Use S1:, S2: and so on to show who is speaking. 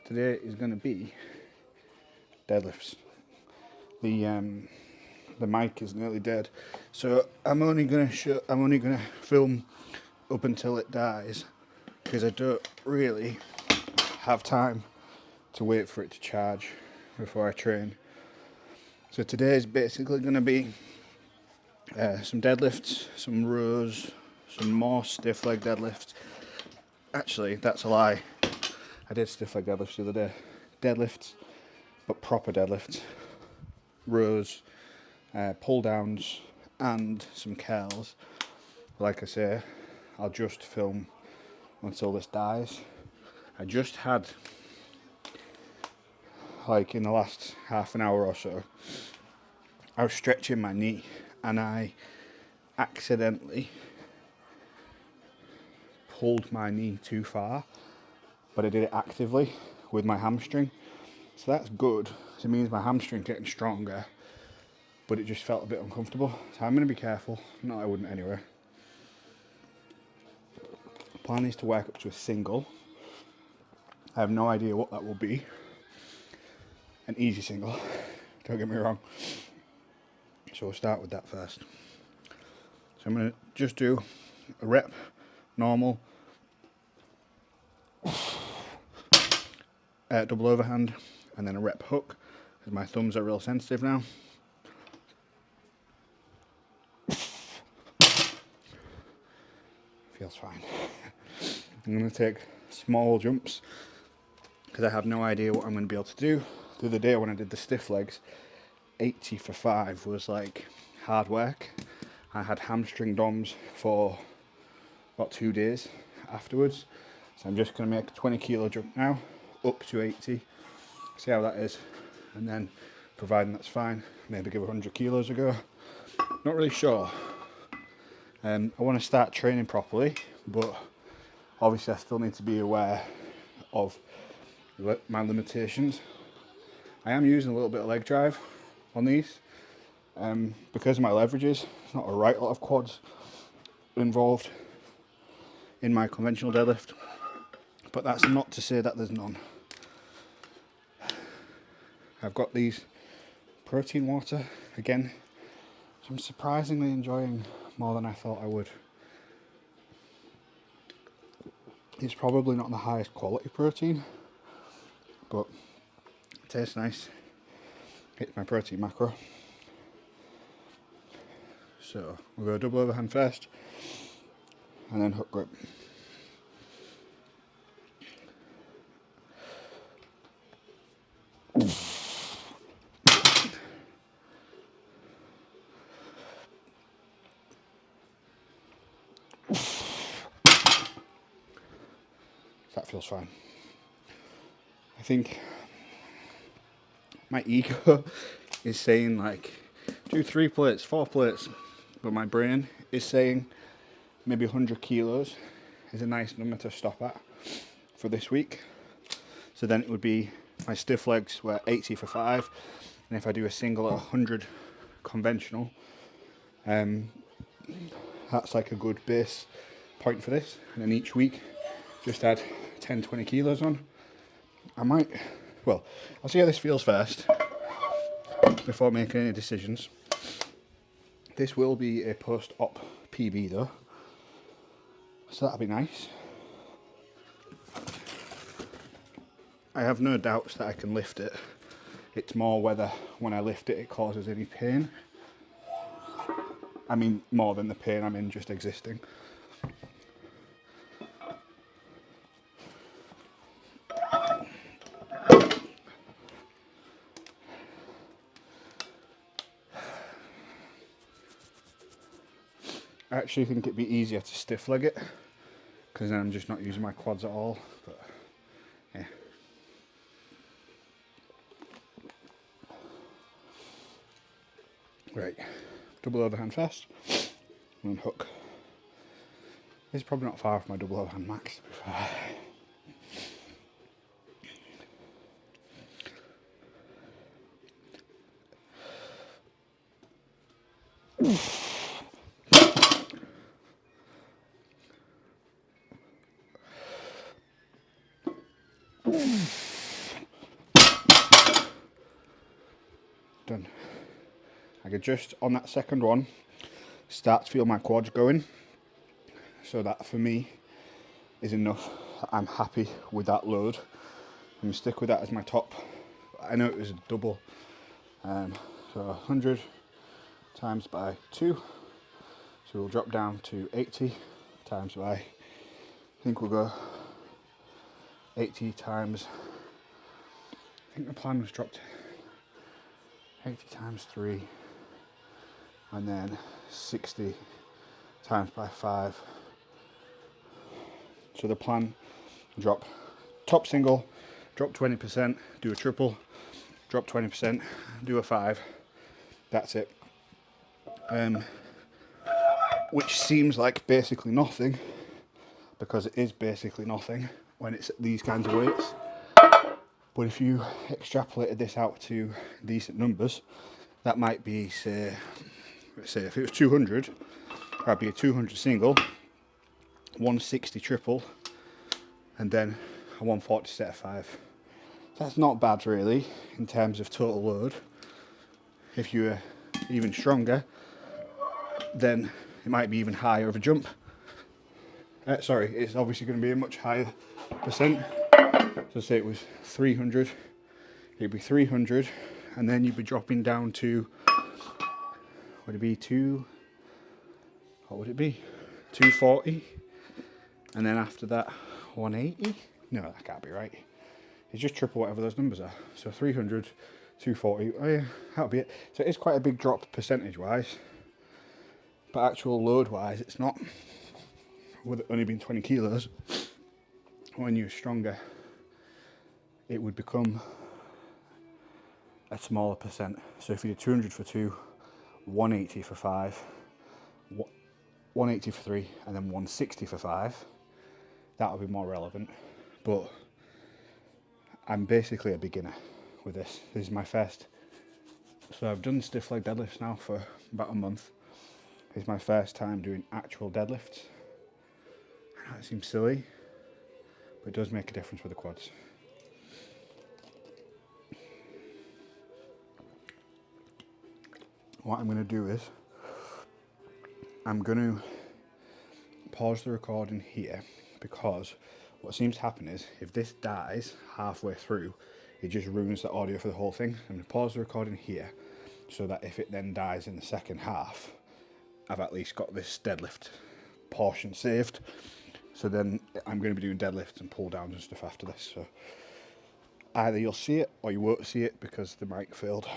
S1: today is going to be deadlifts. The mic is nearly dead, so I'm only going to film up until it dies, because I don't really have time to wait for it to charge before I train. So today is basically going to be some deadlifts, some rows, some more stiff leg deadlifts. Actually, that's a lie. I did stiff leg deadlifts the other day. Deadlifts, but proper deadlifts. Rows, pull downs, and some curls. Like I say, I'll just film until this dies. I just had, like in the last half an hour or so, I was stretching my knee and I accidentally pulled my knee too far, but I did it actively with my hamstring. So that's good. So it means my hamstring's getting stronger, but it just felt a bit uncomfortable. So I'm going to be careful. No, I wouldn't anyway. The plan is to work up to a single. I have no idea what that will be. An easy single, don't get me wrong. So we'll start with that first. So I'm going to just do a rep, normal, double overhand, and then a rep hook, because my thumbs are real sensitive now. Feels fine. I'm going to take small jumps, because I have no idea what I'm going to be able to do. The other day when I did the stiff legs, 80 for 5 was like hard work. I had hamstring DOMs for about 2 days afterwards. So I'm just going to make a 20 kilo jump now, up to 80, see how that is, and then providing that's fine, maybe give 100 kilos a go. Not really sure. I want to start training properly, but obviously I still need to be aware of my limitations. I am using a little bit of leg drive on these, because of my leverages. There's not a right lot of quads involved in my conventional deadlift, but that's not to say that there's none. I've got these protein water again, which I'm surprisingly enjoying more than I thought I would. It's probably not the highest quality protein, but it tastes nice. Hits my protein macro. So we'll go double overhand first, and then hook grip. That feels fine. I think my ego is saying like do 3 plates, 4 plates, but my brain is saying maybe 100 kilos is a nice number to stop at for this week. So then it would be my stiff legs were 80 for 5, and if I do a single at 100 conventional, that's like a good base point for this. And then each week just add 10-20 kilos on. I'll see how this feels first before making any decisions. This will be a post-op PB though, so that'll be nice. I have no doubts that I can lift it. It's more whether when I lift it, it causes any pain. I mean, more than the pain I'm in just existing. I actually think it'd be easier to stiff leg it, because then I'm just not using my quads at all, but yeah. Right, double overhand first, and then hook. This is probably not far from my double overhand max, to be fair. done. I could just, on that second one, start to feel my quads going. So that for me is enough. I'm happy with that load. I'm going to stick with that as my top. I know it was a double. So 100 times by 2. So we'll drop down to 80 times by, I think we'll go 80 times, I think the plan was dropped 80 times 3, and then 60 times by 5. So the plan, drop top single, drop 20%, do a triple, drop 20%, do a 5. That's it. Which seems like basically nothing, because it is basically nothing when it's at these kinds of weights. But if you extrapolated this out to decent numbers, that might be, say if it was 200, that'd be a 200 single, 160 triple, and then a 140 set of 5. That's not bad really in terms of total load. If you were even stronger, then it might be even higher of a jump. Sorry, it's obviously going to be a much higher percent. So say it was 300, it'd be 300, and then you'd be dropping down to, would it be 240, and then after that 180. No, that can't be right. It's just triple whatever those numbers are. So 300, 240, oh yeah, that'll be it. So it's quite a big drop percentage wise, but actual load wise it's not. With it only being 20 kilos, when you're stronger, it would become a smaller percent. So if you did 200 for 2, 180 for 5, 180 for 3, and then 160 for 5, that would be more relevant. But I'm basically a beginner with this. This is my first. So I've done stiff leg deadlifts now for about a month. It's my first time doing actual deadlifts. I know it seems silly, but it does make a difference with the quads. What I'm going to do is, I'm going to pause the recording here, because what seems to happen is, if this dies halfway through, it just ruins the audio for the whole thing. I'm going to pause the recording here, so that if it then dies in the second half, I've at least got this deadlift portion saved. So then I'm going to be doing deadlifts and pull downs and stuff after this. So either you'll see it or you won't see it because the mic failed.